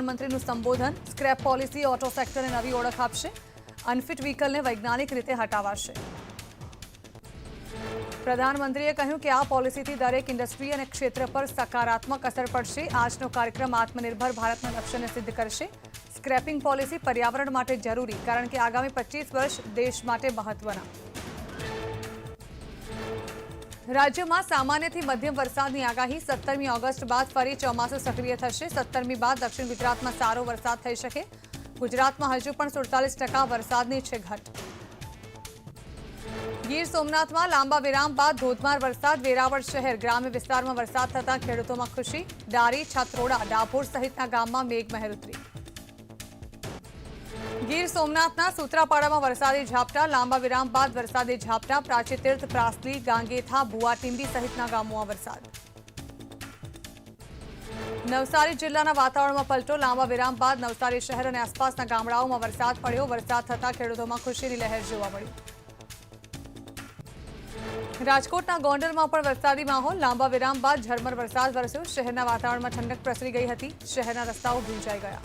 મુખ્યમંત્રીનું સંબોધન, scrap policy auto સેક્ટરને નવી ઓળખ આપશે, અનફિટ વ્હીકલને વૈજ્ઞાનિક રીતે હટાવાશે। પ્રધાનમંત્રીએ કહ્યું કે આ પોલિસીથી દરેક ઇન્ડસ્ટ્રી અને ક્ષેત્ર પર સકારાત્મક અસર પડશે। આજનો કાર્યક્રમ આત્મનિર્ભર ભારતના લક્ષ્યને સિદ્ધ કરશે। સ્ક્રેપિંગ પોલિસી પર્યાવરણ માટે જરૂરી, કારણ કે આગામી 25 વર્ષ દેશ માટે મહત્વના। રાજ્યમાં સામાન્યથી મધ્યમ વરસાદની આગાહી, 17મી ઓગસ્ટ બાદ ફરી ચોમાસું સક્રિય થશે। 17મી બાદ દક્ષિણ ગુજરાતમાં સારો વરસાદ થઈ શકે। ગુજરાતમાં હજુ પણ 47% વરસાદની છે ઘટ। ગીર સોમનાથમાં લાંબા વિરામ બાદ ધોધમાર વરસાદ, વેરાવળ શહેર ગ્રામ્ય વિસ્તારમાં વરસાદ થતાં ખેડૂતોમાં ખુશી। ડારી, છાત્રોડા, ડાભોર સહિતના ગામમાં મેઘમહેર ઉતરી। ગીર સોમનાથના સૂત્રાપાડામાં વરસાદી ઝાપટા, લાંબા વિરામ બાદ વરસાદી ઝાપટા। પ્રાચીતીર્થ, પ્રાસલી, ગાંગેથા, ભુવાટીંબી સહિતના ગામોમાં વરસાદ। નવસારી જિલ્લાના વાતાવરણમાં પલટો, લાંબા વિરામ બાદ નવસારી શહેર અને આસપાસના ગામડાઓમાં વરસાદ પડ્યો। વરસાદ થતાં ખેડૂતોમાં ખુશીની લહેર જોવા મળી। રાજકોટના ગોંડલમાં પણ વરસાદી માહોલ, લાંબા વિરામ બાદ ઝરમર વરસાદ વરસ્યો। શહેરના વાતાવરણમાં ઠંડક પ્રસરી ગઈ હતી। શહેરના રસ્તાઓ ભીંજાઈ ગયા।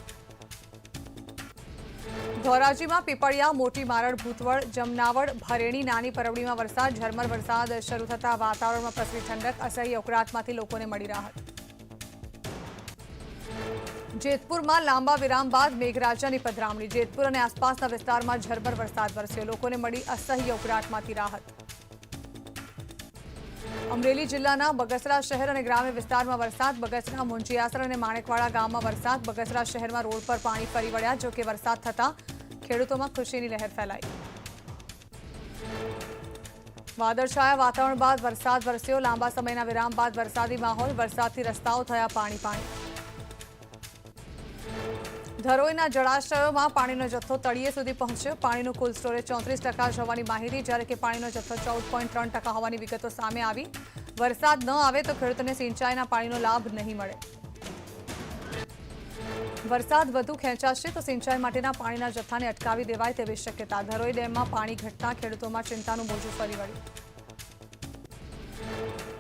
ધોરાજીમાં પીપળિયા, મોટી મારડ, ભૂતવડ, જમનાવડ, ભરેણી, નાની પરવડીમાં વરસાદ, ઝરમર વરસાદ શરૂ થતાં વાતાવરણમાં પ્રસરી ઠંડક, અસહ્ય ઉકળાટમાંથી લોકોને મળી રાહત। જેતપુરમાં લાંબા વિરામ બાદ મેઘરાજાની પધરામણી, જેતપુર અને આસપાસના વિસ્તારમાં ઝરમર વરસાદ વરસ્યો, લોકોને મળી અસહ્ય ઉકળાટમાંથી રાહત। અમરેલી જિલ્લાના બગસરા શહેર અને ગ્રામ્ય વિસ્તારમાં વરસાદ, બગસરા, મુંજીયાસર અને માણેકવાડા ગામમાં વરસાદ, બગસરા શહેરમાં રોડ પર પાણી ફરી વળ્યા, જો કે વરસાદ થતાં ખેડૂતોમાં ખુશીની લહેર ફેલાઈ। વાદળછાયા વાતાવરણ બાદ વરસાદ વરસ્યો, લાંબા સમયના વિરામ બાદ વરસાદી માહોલ, વરસાદથી રસ્તાઓ થયા પાણી। ધરોઈના જળાશયોમાં પાણીનો જથ્થો તળિયે સુધી પહોંચ્યો। પાણીનું કુલ સ્ટોરેજ 34% હોવાની માહિતી, જ્યારે કે પાણીનો જથ્થો 14.3% હોવાની વિગતો સામે આવી। વરસાદ ન આવે તો ખેડૂતોને સિંચાઈના પાણીનો લાભ નહીં મળે। વરસાદ વધુ ખેંચાશે તો સિંચાઈ માટેના પાણીના જથ્થાને અટકાવી દેવાય તેવી શક્યતા। ધરોઈ ડેમમાં પાણી ઘટતા ખેડૂતોમાં ચિંતાનું મોજું ફરી વળ્યું।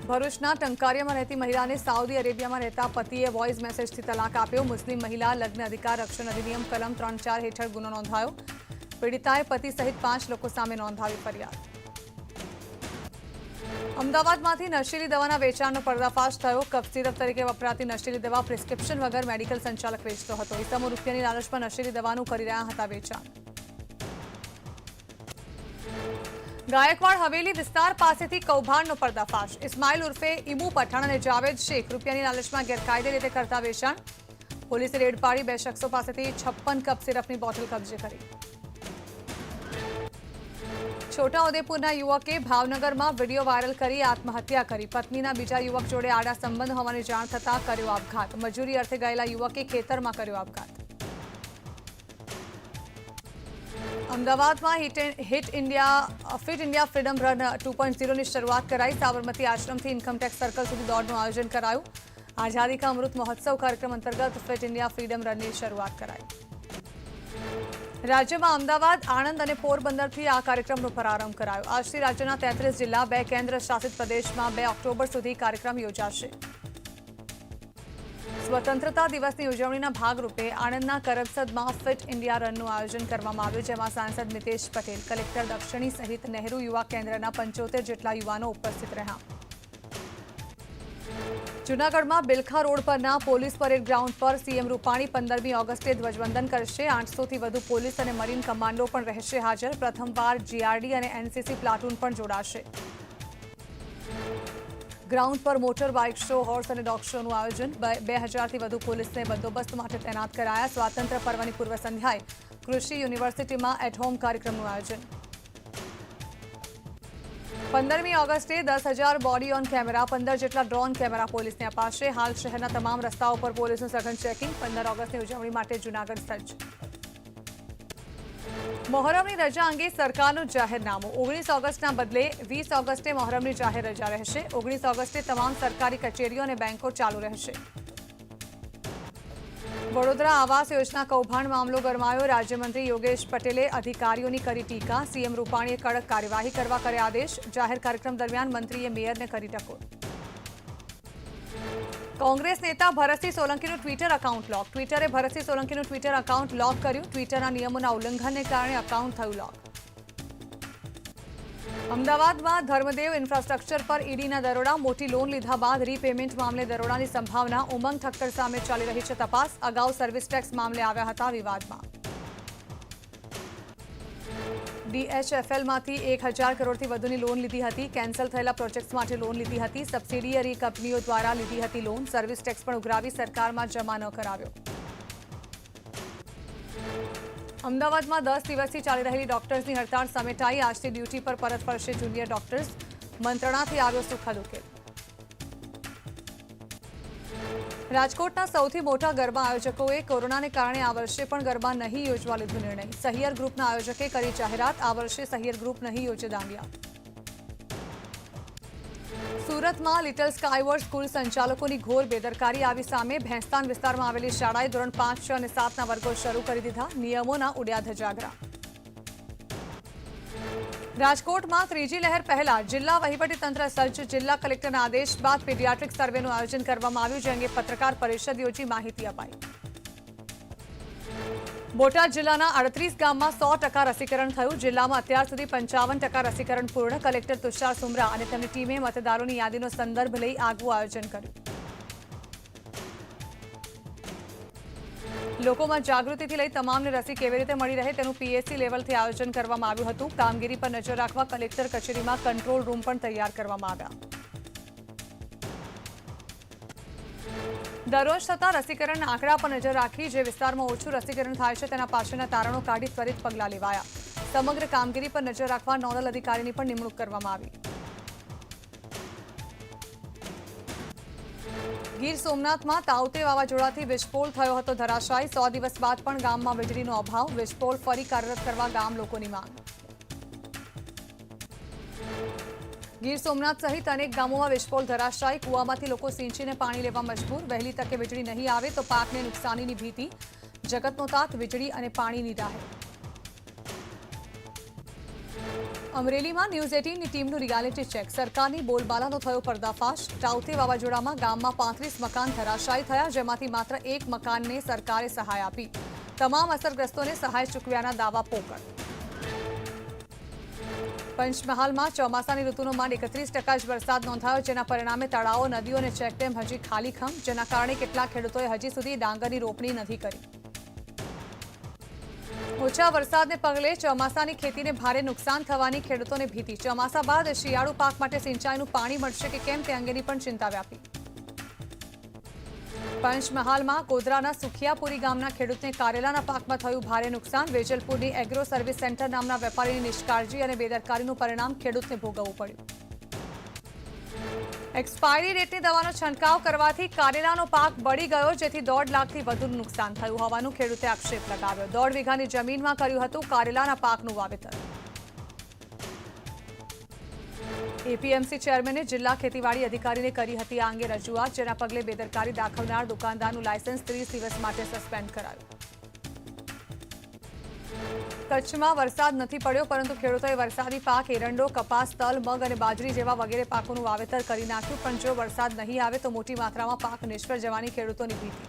ભરૂચના ટંકારિયામાં રહેતી મહિલાને સાઉદી અરેબિયામાં રહેતા પતિએ વોઇસ મેસેજથી તલાક આપ્યો। મુસ્લિમ મહિલા લગ્ન અધિકાર રક્ષણ અધિનિયમ કલમ 3(4) હેઠળ ગુનો નોંધાયો। પીડિતાએ પતિ સહિત 5 લોકો સામે નોંધાવી ફરિયાદ। અમદાવાદમાંથી નશીલી દવાના વેચાણનો પર્દાફાશ થયો। કફ સિરપ તરીકે વપરાતી નશીલી દવા પ્રિસ્ક્રિપ્શન વગર મેડિકલ સંચાલક વેચતો હતો। ઇસમો રૂપિયાની લાલચમાં નશીલી દવાનું કરી રહ્યા હતા વેચાણ। ગાયકવાડ હવેલી વિસ્તાર પાસેથી કૌભાંડનો પર્દાફાશ, ઇસ્માઇલ ઉર્ફે ઇમુ પઠાણ અને જાવેદ શેખ રૂપિયાની લાલચમાં ગેરકાયદે રીતે કરતા વેચાણ। પોલીસે રેડ પાડી 2 શખ્સો પાસેથી 56 કપ સિરપની બોટલ કબજે કરી। છોટાઉદેપુરના યુવકે ભાવનગરમાં વિડીયો વાયરલ કરી આત્મહત્યા કરી। પત્નીના બીજા યુવક જોડે આડા સંબંધ હોવાની જાણ થતાં કર્યો આપઘાત। મજૂરી અર્થે ગયેલા યુવકે ખેતરમાં કર્યો આપઘાત। અમદાવાદમાં ફિટ ઇન્ડિયા ફ્રીડમ રન 2.0ની શરૂઆત કરાઈ। સાબરમતી આશ્રમથી ઇન્કમટેક્સ સર્કલ સુધી દોડનું આયોજન કરાયું। આઝાદી કા અમૃત મહોત્સવ કાર્યક્રમ અંતર્ગત ફિટ ઇન્ડિયા ફ્રીડમ રનની શરૂઆત કરાઈ। રાજ્યમાં અમદાવાદ, આણંદ અને પોરબંદરથી આ કાર્યક્રમનો પ્રારંભ કરાયો। આજથી રાજ્યના 33 જિલ્લા, 2 કેન્દ્ર શાસિત પ્રદેશમાં 2 ઓક્ટોબર સુધી કાર્યક્રમ યોજાશે। સ્વતંત્રતા દિવસની ઉજવણીના ભાગરૂપે આણંદના કરમસદમાં ફિટ ઇન્ડિયા રનનું આયોજન કરવામાં આવ્યું, જેમાં સાંસદ મિતેશ પટેલ, કલેક્ટર દક્ષિણી સહિત નહેરુ યુવા કેન્દ્રના 75 જેટલા યુવાનો ઉપસ્થિત રહ્યા। જૂનાગઢમાં બિલખા રોડ પરના પોલીસ પરેડ ગ્રાઉન્ડ પર સીએમ રૂપાણી 15મી ઓગસ્ટે ધ્વજવંદન કરશે। 800થી વધુ પોલીસ અને મરીન કમાન્ડો પણ રહેશે હાજર। પ્રથમવાર જીઆરડી અને એનસીસી પ્લાટૂન પણ જોડાશે। ગ્રાઉન્ડ પર મોટર બાઇક શો, હોર્સ અને ડોગ શોનું આયોજન। 2000થી વધુ પોલીસને બંદોબસ્ત માટે તૈનાત કરાયા। સ્વાતંત્ર્ય પર્વની પૂર્વ સંધ્યાએ કૃષિ યુનિવર્સિટીમાં એટ હોમ કાર્યક્રમનું આયોજન। 15મી ઓગસ્ટે 10,000 બોડી ઓન કેમેરા, 15 જેટલા ડ્રોન કેમેરા પોલીસને અપાશે। હાલ શહેરના તમામ રસ્તાઓ પર પોલીસનું સઘન ચેકિંગ। 15 ઓગસ્ટની ઉજવણી માટે જૂનાગઢ સજ્જ। મોહરમની રજા અંગે સરકારનું જાહેરનામું, 19 ઓગસ્ટના બદલે 20 ઓગસ્ટે મોહરમની જાહેર રજા રહેશે। 19 ઓગસ્ટે તમામ સરકારી કચેરીઓ અને બેંકો ચાલુ રહેશે। વડોદરા આવાસ યોજના કૌભાંડ મામલો ગરમાયો। રાજ્યમંત્રી યોગેશ પટેલે અધિકારીઓની કરી ટીકા। સીએમ રૂપાણીએ કડક કાર્યવાહી કરવા કર્યા આદેશ। જાહેર કાર્યક્રમ દરમિયાન મંત્રીએ મેયરને કરી ટકોર। કોંગ્રેસ નેતા ભરતસિંહ સોલંકીનું ટ્વિટર એકાઉન્ટ લોક. ટ્વિટરે ભરતસિંહ સોલંકીનું ટ્વિટર એકાઉન્ટ લોક કર્યું. ટ્વિટરના નિયમોના ઉલ્લંઘનને કારણે એકાઉન્ટ થયું લોક. અમદાવાદમાં ધર્મદેવ ઇન્ફ્રાસ્ટ્રક્ચર પર ઈડીના દરોડા. મોટી લોન લીધા બાદ રીપેમેન્ટ મામલે દરોડાની સંભાવના. ઉમંગ ઠક્કર સામે ચાલી રહી છે તપાસ. અગાઉ સર્વિસ ટેક્સ મામલે આવ્યા હતા વિવાદમાં. DHFLમાંથી 1000 કરોડથી વધુની લોન લીધી હતી. કેન્સલ થયેલા પ્રોજેક્ટ્સ માટે લોન લીધી હતી. સબસિડિયરી કંપનીઓ દ્વારા લીધી હતી લોન. સર્વિસ ટેક્સ પણ ઉઘરાવી સરકારમાં જમા ન કરાવ્યો. અમદાવાદમાં 10 દિવસથી ચાલી રહેલી ડોક્ટર્સની હડતાળ સમેટાઈ. આજથી ડ્યુટી પર પરત ફરશે જુનિયર ડોક્ટર્સ. મંત્રણાથી આવ્યો સુખદ ઉકેલ. રાજકોટના સૌથી મોટા ગરબા આયોજકોએ કોરોનાને કારણે આ વર્ષે પણ ગરબા નહીં યોજવા લીધો નિર્ણય. સહિયર ગ્રુપના આયોજકે કરી જાહેરાત. આ વર્ષે સહિયર ગ્રુપ નહીં યોજે દાંડિયા. સુરતમાં લિટલ સ્કાયવર્ડ સ્કૂલ સંચાલકોની ઘોર બેદરકારી આવી સામે. ભેંસ્તાન વિસ્તારમાં આવેલી શાળાએ ધોરણ 5, 6 અને 7ના વર્ગો શરૂ કરી દીધા. નિયમોના ઉડ્યા ધજાગરા. રાજકોટમાં ત્રીજી લહેર પહેલા જિલ્લા વહીવટીતંત્ર સજ્જ. જિલ્લા કલેક્ટરના આદેશ બાદ પીડિયાટ્રિક સર્વેનું આયોજન કરવામાં આવ્યું. જે અંગે પત્રકાર પરિષદ યોજી માહિતી અપાઈ. બોટાદ જિલ્લાના 38 ગામમાં 100% રસીકરણ થયું. જિલ્લામાં અત્યાર સુધી 55% રસીકરણ પૂર્ણ. કલેક્ટર તુષાર સુમરા અને તેમની ટીમે મતદારોની યાદીનો સંદર્ભ લઈ આગવું આયોજન કર્યું. લોકોમાં જાગૃતિથી લઈ તમામને રસી કેવી રીતે મળી રહે તેનું PSC લેવલથી આયોજન કરવામાં આવ્યું હતું. કામગીરી પર નજર રાખવા કલેક્ટર કચેરીમાં કંટ્રોલ રૂમ પણ તૈયાર કરવામાં આવ્યા. દરરોજ થતા રસીકરણના આંકડા પર નજર રાખી જે વિસ્તારમાં ઓછું રસીકરણ થાય છે તેના પાછળના તારણો કાઢી ત્વરિત પગલાં લેવાયા. સમગ્ર કામગીરી પર નજર રાખવા નોડલ અધિકારીની પણ નિમણૂક કરવામાં આવી. ગીર સોમનાથમાં તાઉતે વાવાઝોડાથી વિસ્ફોટ થયો હતો ધરાશાયી. 100 દિવસ બાદ પણ ગામમાં વીજળીનો અભાવ. વિસ્ફોટ ફરી કાર્યરત કરવા ગામ લોકોની માંગ. ગીર સોમનાથ સહિત અનેક ગામોમાં વિસ્ફોટ ધરાશાયી. કુવામાંથી લોકો સિંચીને પાણી લેવા મજબૂર. વહેલી તકે વીજળી નહીં આવે તો પાકને નુકસાનીની ભીતિ. જગતનો તાત વીજળી અને પાણીની રાહે. અમરેલીમાં ન્યૂઝ 18ની ટીમનું રિયાલિટી ચેક. સરકારની બોલબાલાનો થયો પર્દાફાશ. તાઉતે વાવાઝોડામાં ગામમાં 35 મકાન ધરાશાયી થયા. જેમાંથી માત્ર 1 મકાનને સરકારે સહાય આપી. તમામ અસરગ્રસ્તોને સહાય ચૂકવ્યાના દાવા પોકળ. પંચમહાલમાં ચોમાસાની ઋતુનો માંડ 31% જ વરસાદ નોંધાયો. જેના પરિણામે તળાવો, નદીઓ અને ચેકડેમ હજી ખાલીખમ. જેના કારણે કેટલાક ખેડૂતોએ હજી સુધી ડાંગરની રોપણી નથી કરી. ઓછા વરસાદને પગલે ચોમાસાની ખેતીને ભારે નુકસાન થવાની ખેડૂતોને ભીતિ. ચોમાસા બાદ શિયાળુ પાક માટે સિંચાઈનું પાણી મળશે કે કેમ તે અંગેની પણ ચિંતા વ્યાપી. પંચમહાલમાં કોદરાના સુખિયાપુરી ગામના ખેડૂતને કારેલાના પાકમાં થયું ભારે નુકસાન. વેજલપુરની એગ્રો સર્વિસ સેન્ટર નામના વેપારીની નિષ્કાળજી અને બેદરકારીનું પરિણામ ખેડૂતને ભોગવવું પડ્યું. એક્સપાયરી રેટની દવાનો છંટકાવ કરવાથી કારેલાનો પાક બળી ગયો. જેથી 1.5 લાખથી વધુનું નુકસાન થયું હોવાનું ખેડૂતે આક્ષેપ લગાવ્યો. 1.5 વીઘાની જમીનમાં કર્યું હતું કારેલાના પાકનું વાવેતર. APMC ચેરમેને જિલ્લા ખેતીવાડી અધિકારીને કરી હતી આ અંગે રજૂઆત. જેના પગલે બેદરકારી દાખવનાર દુકાનદારનું લાયસન્સ 30 દિવસ માટે સસ્પેન્ડ કરાયું. કચ્છમાં વરસાદ નથી પડ્યો પરંતુ ખેડૂતોએ વરસાદી પાક એરંડો, કપાસ, તલ, મગ અને બાજરી જેવા વગેરે પાકોનું વાવેતર કરી નાખ્યું. પણ જો વરસાદ નહીં આવે તો મોટી માત્રામાં પાક નિષ્ફળ જવાની ખેડૂતોની ભીતિ.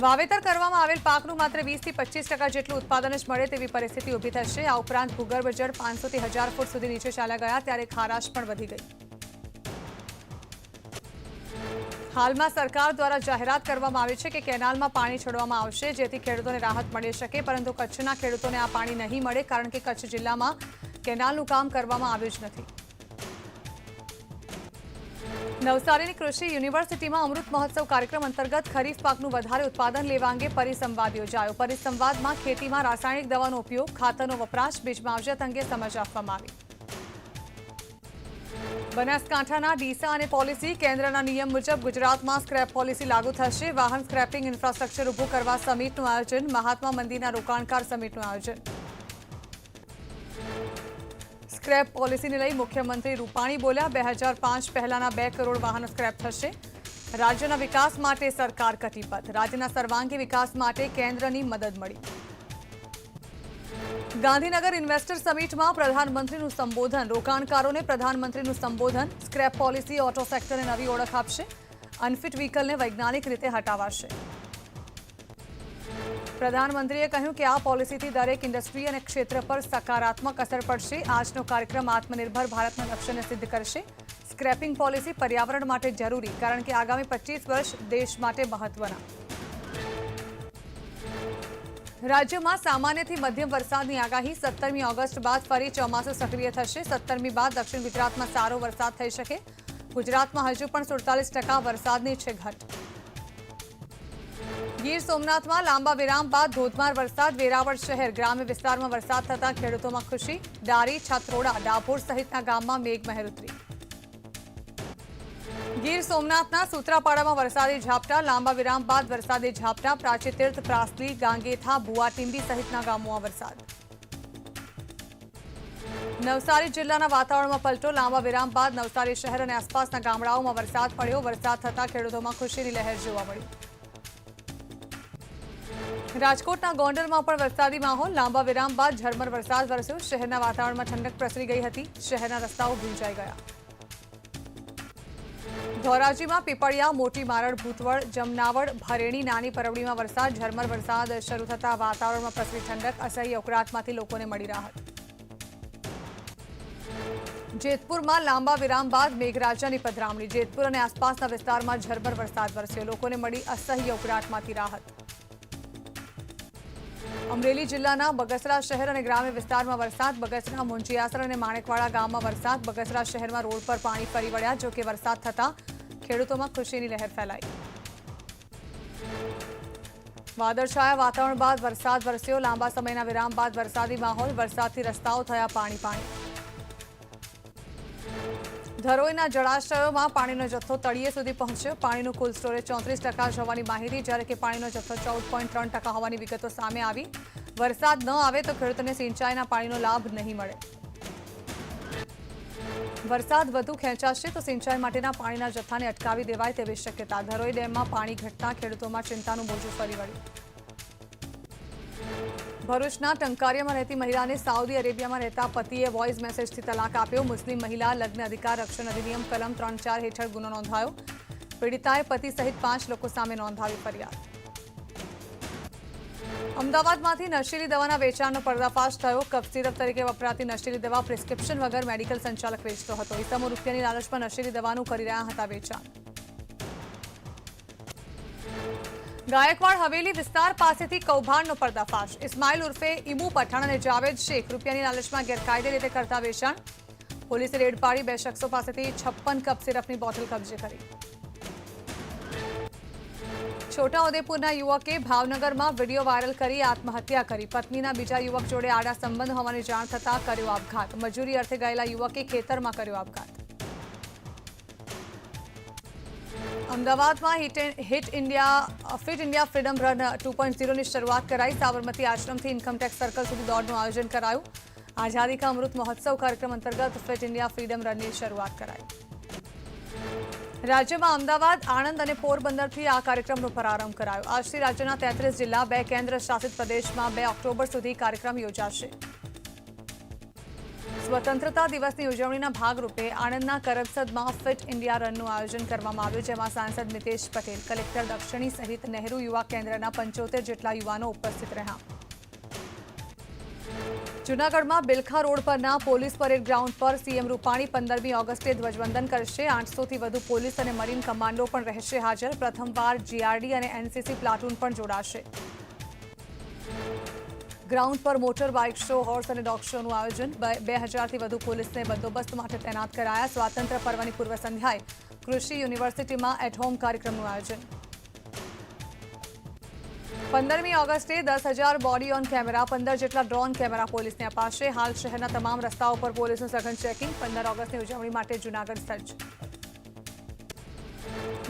વાવેતર કરવામાં આવેલ પાકનું માત્ર 20 થી 25% જેટલું ઉત્પાદન જ મળે તેવી પરિસ્થિતિ ઊભી થશે. આ ઉપરાંત ભૂગર્ભ જળ 500 થી 1000 ફૂટ સુધી નીચે ચાલ્યા ગયા ત્યારે ખારાશ પણ વધી ગઈ. હાલમાં સરકાર દ્વારા જાહેરાત કરવામાં આવી છે કે કેનાલમાં પાણી છોડવામાં આવશે જેથી ખેડૂતોને રાહત મળી શકે. પરંતુ કચ્છના ખેડૂતોને આ પાણી નહીં મળે કારણ કે કચ્છ જિલ્લામાં કેનાલનું કામ કરવામાં આવ્યું જ નથી. નવસારીની કૃષિ યુનિવર્સિટીમાં અમૃત મહોત્સવ કાર્યક્રમ અંતર્ગત ખરીફ પાકનું વધારે ઉત્પાદન લેવા અંગે પરિસંવાદ યોજાયો. પરિસંવાદમાં ખેતીમાં રાસાયણિક દવાનો ઉપયોગ, ખાતરનો વપરાશ, બીજ માવજત અંગે સમજ આપવામાં આવી. બનાસકાંઠાના ડીસા અને પોલિસી. કેન્દ્રના નિયમ મુજબ ગુજરાતમાં સ્ક્રેપ પોલિસી લાગુ થશે. વાહન સ્ક્રેપિંગ ઇન્ફ્રાસ્ટ્રક્ચર ઊભું કરવા સમિટનું આયોજન. મહાત્મા મંદિરના રોકાણકાર સમિટનું આયોજન. સ્ક્રેપ પોલિસીને લઈ મુખ્યમંત્રી રૂપાણી બોલ્યા. 2005 પહેલાના 2 કરોડ વાહનો સ્ક્રેપ થશે. રાજ્યના વિકાસ માટે સરકાર કટિબદ્ધ. રાજ્યના સર્વાંગી વિકાસ માટે કેન્દ્રની મદદ મળી. ગાંધીનગર ઇન્વેસ્ટર સમિટમાં પ્રધાનમંત્રીનું સંબોધન, રોકાણકારોને પ્રધાનમંત્રીનું સંબોધન, સ્ક્રેપ પોલિસી ઓટો સેક્ટરને નવી ઓળખ આપશે, અનફિટ વ્હીકલને વૈજ્ઞાનિક રીતે હટાવાશે. પ્રધાનમંત્રીએ કહ્યું કે આ પોલિસીથી દરેક ઇન્ડસ્ટ્રી અને ક્ષેત્ર પર સકારાત્મક અસર પડશે. આજનો કાર્યક્રમ આત્મનિર્ભર ભારતના લક્ષ્યને સિદ્ધ કરશે. સ્ક્રેપિંગ પોલિસી પર્યાવરણ માટે જરૂરી, કારણ કે આગામી 25 વર્ષ દેશ માટે મહત્વના. રાજ્યમાં સામાન્યથી મધ્યમ વરસાદની આગાહી. 17મી ઓગસ્ટ બાદ ફરી ચોમાસું સક્રિય થશે. 17મી બાદ દક્ષિણ ગુજરાતમાં સારો વરસાદ થઈ શકે. ગુજરાતમાં હજુ પણ 47% વરસાદની છે ઘટ. ગીર સોમનાથમાં લાંબા વિરામ બાદ ધોધમાર વરસાદ. વેરાવળ શહેર ગ્રામ્ય વિસ્તારમાં વરસાદ થતા ખેડૂતોમાં ખુશી. ડારી, છાત્રોડા, ડાભોર સહિતના ગામમાં મેઘમહેર ઉતરી. ગીર સોમનાથના સૂત્રાપાડામાં વરસાદી ઝાપટા. લાંબા વિરામ બાદ વરસાદી ઝાપટા. પ્રાચીતીર્થ, પ્રાસલી, ગાંગેથા, ભુવાટીંબી સહિતના ગામોમાં વરસાદ. નવસારી જિલ્લાના વાતાવરણમાં પલટો. લાંબા વિરામ બાદ નવસારી શહેર અને આસપાસના ગામડાઓમાં વરસાદ પડ્યો. વરસાદ થતા ખેડૂતોમાં ખુશીની લહેર જોવા મળી. રાજકોટના ગોંડલમાં પણ વરસાદી માહોલ. લાંબા વિરામ બાદ ઝરમર વરસાદ વરસ્યો. શહેરના વાતાવરણમાં ઠંડક પ્રસરી ગઈ હતી. શહેરના રસ્તાઓ ભીંજાઈ ગયા. ધોરાજીમાં પીપળિયા, મોટી મારડ, ભૂતવડ, જમનાવડ, ભરેણી, નાની પરવડીમાં વરસાદ. ઝરમર વરસાદ શરૂ થતા વાતાવરણમાં પ્રસરી ઠંડક. અસહ્ય ઉકળાટમાંથી લોકોને મળી રાહત. જેતપુરમાં લાંબા વિરામ બાદ મેઘરાજાની પધરામણી. જેતપુર અને આસપાસના વિસ્તારમાં ઝરમર વરસાદ વરસ્યો. લોકોને મળી અસહ્ય ઉકળાટમાંથી રાહત. અમરેલી જિલ્લાના બગસરા શહેર અને ગ્રામ્ય વિસ્તારમાં વરસાદ. બગસરા, મુંજીયાસર અને માણેકવાડા ગામમાં વરસાદ. બગસરા શહેરમાં રોડ પર પાણી ફરી વળ્યા. જોકે વરસાદ થતા ખેડૂતોમાં ખુશીની લહેર ફેલાઈ. વાદળછાયા વાતાવરણ બાદ વરસાદ વરસ્યો. લાંબા સમયના વિરામ બાદ વરસાદી માહોલ. વરસાદથી રસ્તાઓ થયા પાણી. ધરોઈના જળાશયોમાં પાણીનો જથ્થો તળિયે સુધી પહોંચ્યો. પાણીનું કુલ સ્ટોરેજ 34% હોવાની માહિતી, જ્યારે કે પાણીનો જથ્થો 14.3% હોવાની વિગતો સામે આવી. વરસાદ ન આવે તો ખેડૂતોને સિંચાઈના પાણીનો લાભ નહીં મળે. વરસાદ વધુ ખેંચાશે તો સિંચાઈ માટેના પાણીના જથ્થાને અટકાવી દેવાય તેવી શક્યતા. ધરોઈ ડેમમાં પાણી ઘટતા ખેડૂતોમાં ચિંતાનું મોજું ફરી વળ્યું. ભરૂચના ટંકારિયામાં રહેતી મહિલાને સાઉદી અરેબિયામાં રહેતા પતિએ વોઇસ મેસેજથી તલાક આપ્યો. મુસ્લિમ મહિલા લગ્ન અધિકાર રક્ષણ અધિનિયમ કલમ 3(4) હેઠળ ગુનો નોંધાયો. પીડિતાએ પતિ સહિત 5 લોકો સામે નોંધાવી ફરિયાદ. અમદાવાદમાંથી નશીલી દવાના વેચાણનો પર્દાફાશ થયો. કફ સિરપ તરીકે વપરાતી નશીલી દવા પ્રિસ્ક્રિપ્શન વગર મેડિકલ સંચાલક વેચતો હતો. ઇસમો રૂપિયાની લાલચમાં નશીલી દવાનું કરી રહ્યા હતા વેચાણ. ગાયકવાડ હવેલી વિસ્તાર પાસેથી કૌભાંડનો પર્દાફાશ. ઇસ્માઇલ ઉર્ફે ઇમુ પઠાણ અને જાવેદ શેખ રૂપિયાની લાલચમાં ગેરકાયદે રીતે કરતા વેચાણ. પોલીસે રેડ પાડી 2 શખ્સો પાસેથી 56 કપ સિરપની બોટલ કબજે કરી. છોટાઉદેપુરના યુવકે ભાવનગરમાં વિડીયો વાયરલ કરી આત્મહત્યા કરી. પત્નીના બીજા યુવક જોડે આડા સંબંધ હોવાની જાણ થતાં કર્યો આપઘાત. મજૂરી અર્થે ગયેલા યુવકે ખેતરમાં કર્યો આપઘાત. અમદાવાદમાં ફિટ ઇન્ડિયા ફ્રીડમ રન 2.0ની શરૂઆત કરાઈ. સાબરમતી આશ્રમથી ઇન્કમટેક્સ સર્કલ સુધી દોડનું આયોજન કરાયું. આઝાદી કા અમૃત મહોત્સવ કાર્યક્રમ અંતર્ગત ફિટ ઇન્ડિયા ફ્રીડમ રનની શરૂઆત કરાઈ. રાજ્યમાં અમદાવાદ, આણંદ અને પોરબંદરથી આ કાર્યક્રમનો પ્રારંભ કરાયો. આજથી રાજ્યના 33 જિલ્લા, 2 કેન્દ્ર શાસિત પ્રદેશમાં 2 ઓક્ટોબર સુધી કાર્યક્રમ યોજાશે. સ્વતંત્રતા દિવસની ઉજવણીના ભાગરૂપે આણંદના કરમસદમાં ફિટ ઇન્ડિયા રનનું આયોજન કરવામાં આવ્યું, જેમાં સાંસદ મિતેશ પટેલ, કલેક્ટર દક્ષિણી સહિત નહેરુ યુવા કેન્દ્રના 75 જેટલા યુવાનો ઉપસ્થિત રહ્યા. જૂનાગઢમાં બિલખા રોડ પરના પોલીસ પરેડ ગ્રાઉન્ડ પર સીએમ રૂપાણી 15મી ઓગસ્ટે ધ્વજવંદન કરશે. 800થી વધુ પોલીસ અને મરીન કમાન્ડો પણ રહેશે હાજર. પ્રથમવાર જીઆરડી અને એનસીસી પ્લાટૂન પણ જોડાશે. ગ્રાઉન્ડ પર મોટર બાઇક શો, હોર્સ અને ડોગ શોનું આયોજન. 2000થી વધુ પોલીસને બંદોબસ્ત માટે તૈનાત કરાયા. સ્વાતંત્ર્ય પર્વની પૂર્વ સંધ્યાએ કૃષિ યુનિવર્સિટીમાં એટ હોમ કાર્યક્રમનું આયોજન. 15મી ઓગસ્ટે 10,000 બોડી ઓન કેમેરા, 15 જેટલા ડ્રોન કેમેરા પોલીસને અપાશે. હાલ શહેરના તમામ રસ્તાઓ પર પોલીસનું સઘન ચેકિંગ. 15 ઓગસ્ટની ઉજવણી માટે જૂનાગઢ સજ્જ.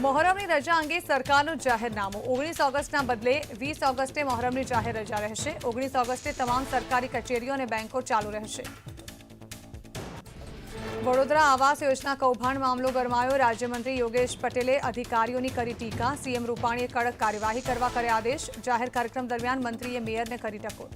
મોહરમની રજા અંગે સરકારનું જાહેરનામું. 19 ઓગસ્ટના બદલે 20 ઓગસ્ટે મોહરમની જાહેર રજા રહેશે. 19 ઓગસ્ટે તમામ સરકારી કચેરીઓ અને બેંકો ચાલુ રહેશે. વડોદરા આવાસ યોજના કૌભાંડ મામલો ગરમાયો. રાજ્યમંત્રી યોગેશ પટેલે અધિકારીઓની કરી ટીકા. સીએમ રૂપાણીએ કડક કાર્યવાહી કરવા કર્યા આદેશ. જાહેર કાર્યક્રમ દરમિયાન મંત્રીએ મેયરને કરી ટકોર.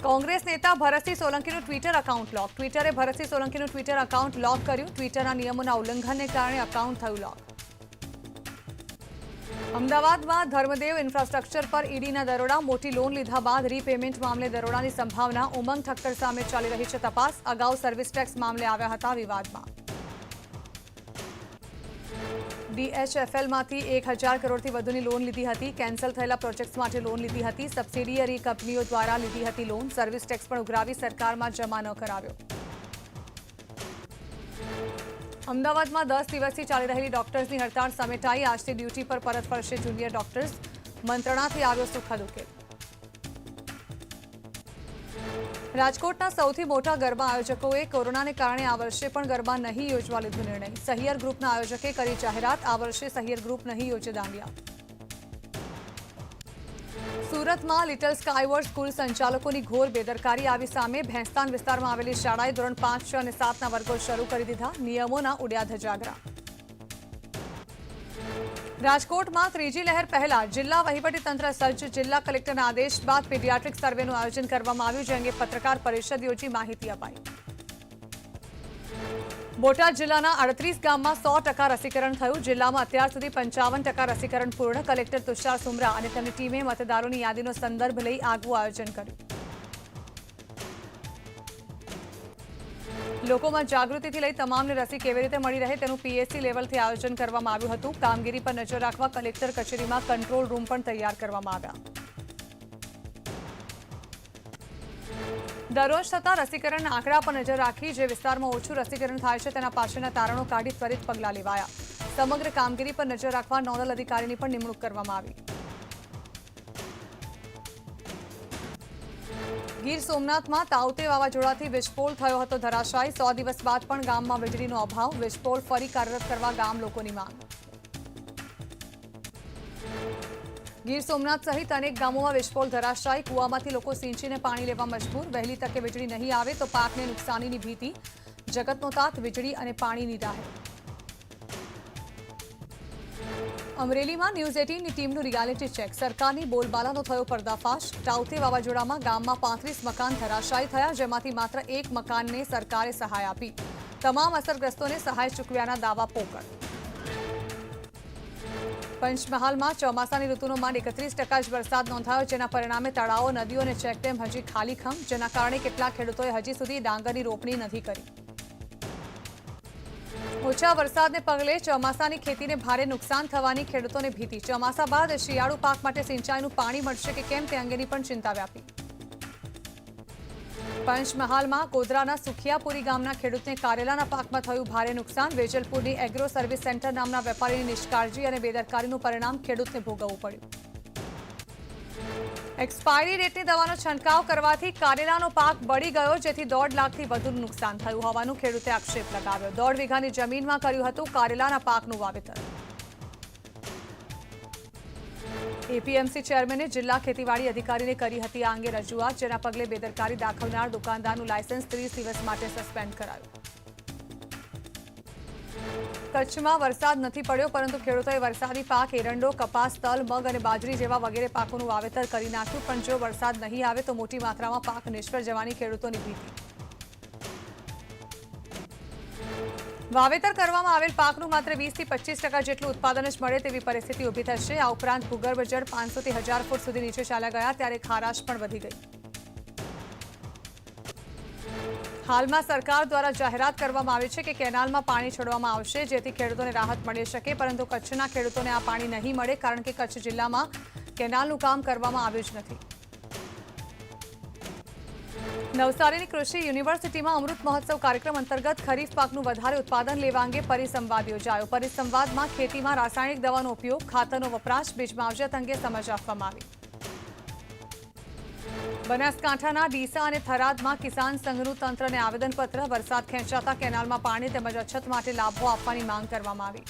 કોંગ્રેસ નેતા ભરતસિંહ સોલંકીનું ટ્વિટર એકાઉન્ટ લોક. ટ્વિટરે ભરતસિંહ સોલંકીનું ટ્વિટર એકાઉન્ટ લોક કર્યું. ટ્વિટરના નિયમોના ઉલ્લંઘનને કારણે એકાઉન્ટ થયું લોક. અમદાવાદમાં ધર્મદેવ ઇન્ફ્રાસ્ટ્રક્ચર પર ઈડીના દરોડા. મોટી લોન લીધા બાદ રીપેમેન્ટ મામલે દરોડાની સંભાવના. ઉમંગ ઠક્કર સામે ચાલી રહી છે તપાસ. અગાઉ સર્વિસ ટેક્સ મામલે આવ્યા હતા વિવાદમાં. DHFLમાંથી 1000 કરોડથી વધુની લોન લીધી હતી. કેન્સલ થયેલા પ્રોજેક્ટ્સ માટે લોન લીધી હતી. સબસિડિયરી કંપનીઓ દ્વારા લીધી હતી લોન. સર્વિસ ટેક્સ પણ ઉઘરાવી સરકારમાં જમા ન કરાવ્યો. અમદાવાદમાં 10 દિવસથી ચાલી રહેલી ડોક્ટર્સની હડતાળ સમેટાઈ. આજથી ડ્યુટી પર પરત ફરશે જુનિયર ડોક્ટર્સ. મંત્રણાથી આવ્યો સુખદ ઉકેલ. રાજકોટના સૌથી મોટા ગરબા આયોજકોએ કોરોનાને કારણે આ વર્ષે પણ ગરબા નહીં યોજવા લીધો નિર્ણય. સહિયર ગ્રુપના આયોજકે કરી જાહેરાત. આ વર્ષે સહિયર ગ્રુપ નહીં યોજે દાંડિયા. સુરતમાં લિટલ સ્કાયવર્ડ સ્કૂલ સંચાલકોની ઘોર બેદરકારી આવી સામે. ભેંસ્તાન વિસ્તારમાં આવેલી શાળાએ ધોરણ 5, 6 અને 7ના વર્ગો શરૂ કરી દીધા. નિયમોના ઉડ્યા ધજાગરા. રાજકોટમાં ત્રીજી લહેર પહેલા જિલ્લા વહીવટીતંત્ર સજ્જ. જિલ્લા કલેક્ટરના આદેશ બાદ પીડિયાટ્રિક સર્વેનું આયોજન કરવામાં આવ્યું. જે અંગે પત્રકાર પરિષદ યોજી માહિતી અપાઈ. બોટાદ જિલ્લાના 38 ગામમાં 100% રસીકરણ થયું. જિલ્લામાં અત્યાર સુધી 55% રસીકરણ પૂર્ણ. કલેક્ટર તુષાર સુમરા અને તેમની ટીમે મતદારોની યાદીનો સંદર્ભ લઈ આગવું આયોજન કર્યું. લોકોમાં જાગૃતિથી લઈ તમામને રસી કેવી રીતે મળી રહે તેનું PSC લેવલથી આયોજન કરવામાં આવ્યું હતું. કામગીરી પર નજર રાખવા કલેક્ટર કચેરીમાં કંટ્રોલ રૂમ પણ તૈયાર કરવામાં આવ્યા. દરરોજ થતા રસીકરણના આંકડા પર નજર રાખી જે વિસ્તારમાં ઓછું રસીકરણ થાય છે તેના પાછળના તારણો કાઢી ત્વરિત પગલાં લેવાયા. સમગ્ર કામગીરી પર નજર રાખવા નોડલ અધિકારીની પણ નિમણૂક કરવામાં આવી. ગીર સોમનાથમાં તાઉતે વાવાઝોડાથી વિસ્ફોટ થયો હતો ધરાશાયી. 100 દિવસ બાદ પણ ગામમાં વીજળીનો અભાવ. વિસ્ફોટ ફરી કાર્યરત કરવા ગામ લોકોની માંગ. ગીર સોમનાથ સહિત અનેક ગામોમાં વિસ્ફોટ ધરાશાયી. કૂવામાંથી લોકો સિંચીને પાણી લેવા મજબૂર. વહેલી તકે વીજળી નહીં આવે તો પાકને નુકસાનીની ભીતિ. જગતનો તાત વીજળી અને પાણીની રાહે. અમરેલીમાં ન્યૂઝ 18ની ટીમનું રિયાલિટી ચેક. સરકારની બોલબાલાનો થયો પર્દાફાશ. તાઉતે વાવાઝોડામાં ગામમાં 35 મકાન ધરાશાયી થયા. જેમાંથી માત્ર 1 મકાનને સરકારે સહાય આપી. તમામ અસરગ્રસ્તોને સહાય ચૂકવ્યાના દાવા પોકળ. પંચમહાલમાં ચોમાસાની ઋતુનો માંડ 31% જ વરસાદ નોંધાયો. જેના પરિણામે તળાવો, નદીઓ અને ચેકડેમ હજી ખાલીખમ. જેના કારણે કેટલાક ખેડૂતોએ હજી સુધી ડાંગરની રોપણી નથી કરી. ઓછા વરસાદને પગલે ચોમાસાની ખેતીને ભારે નુકસાન થવાની ખેડૂતોને ભીતિ. ચોમાસા બાદ શિયાળુ પાક માટે સિંચાઈનું પાણી મળશે કે કેમ તે અંગેની પણ ચિંતા વ્યાપી. પંચમહાલમાં ગોધરાના સુખિયાપુરી ગામના ખેડૂતને કારેલાના પાકમાં થયું ભારે નુકસાન. વેજલપુરની એગ્રો સર્વિસ સેન્ટર નામના વેપારીની નિષ્કાળજી અને બેદરકારીનું પરિણામ ખેડૂતને ભોગવવું પડ્યું. એક્સપાયરી રેટની દવાનો છંટકાવ કરવાથી કારેલાનો પાક બળી ગયો. જેથી 1.5 લાખથી વધુનું નુકસાન થયું હોવાનું ખેડૂતે આક્ષેપ લગાવ્યો. 1.5 વીઘાની જમીનમાં કર્યું હતું કારેલાના પાકનું વાવેતર. APMC ચેરમેને જિલ્લા ખેતીવાડી અધિકારીને કરી હતી આ અંગે રજૂઆત. જેના પગલે બેદરકારી દાખવનાર દુકાનદારનું લાયસન્સ 30 દિવસ માટે સસ્પેન્ડ કરાયું. કચ્છમાં વરસાદ નથી પડ્યો પરંતુ ખેડૂતોએ વરસાદી પાક એરંડો, કપાસ, તલ, મગ અને બાજરી જેવા વગેરે પાકોનું વાવેતર કરી નાખ્યું. પણ જો વરસાદ નહીં આવે તો મોટી માત્રામાં પાક નિષ્ફળ જવાની ખેડૂતોની ભીતિ. વાવેતર કરવામાં આવેલ પાકનું માત્ર 20 થી 25% જેટલું ઉત્પાદન જ મળે તેવી પરિસ્થિતિ ઊભી થશે. આ ઉપરાંત ભૂગર્ભ જળ 500 થી 1000 ફૂટ સુધી નીચે ચાલ્યા ગયા ત્યારે ખારાશ પણ વધી ગઈ. હાલમાં સરકાર દ્વારા જાહેરાત કરવામાં આવી છે કે કેનાલમાં પાણી છોડવામાં આવશે જેથી ખેડૂતોને રાહત મળી શકે. પરંતુ કચ્છના ખેડૂતોને આ પાણી નહીં મળે કારણ કે કચ્છ જિલ્લામાં કેનાલનું કામ કરવામાં આવ્યું જ નથી. નવસારીની કૃષિ યુનિવર્સિટીમાં અમૃત મહોત્સવ કાર્યક્રમ અંતર્ગત ખરીફ પાકનું વધારે ઉત્પાદન લેવા અંગે પરિસંવાદ યોજાયો. પરિસંવાદમાં ખેતીમાં રાસાયણિક દવાનો ઉપયોગ, ખાતરનો વપરાશ, બીજ માવજત અંગે સમજ આપવામાં આવી. બનાસકાંઠાના ડીસા અને થરાદમાં કિસાન સંઘનું તંત્રને આવેદનપત્ર. વરસાદ ખેંચાતા કેનાલમાં પાણી તેમજ અછત માટે લાભો આપવાની માંગ કરવામાં આવી.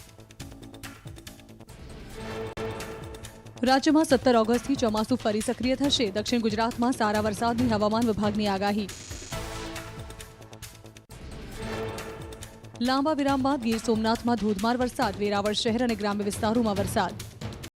રાજ્યમાં 17 ઓગસ્ટથી ચોમાસું ફરી સક્રિય થશે. દક્ષિણ ગુજરાતમાં સારા વરસાદની હવામાન વિભાગની આગાહી. લાંબા વિરામ બાદ ગીર સોમનાથમાં ધોધમાર વરસાદ. વેરાવળ શહેર અને ગ્રામ્ય વિસ્તારોમાં વરસાદ.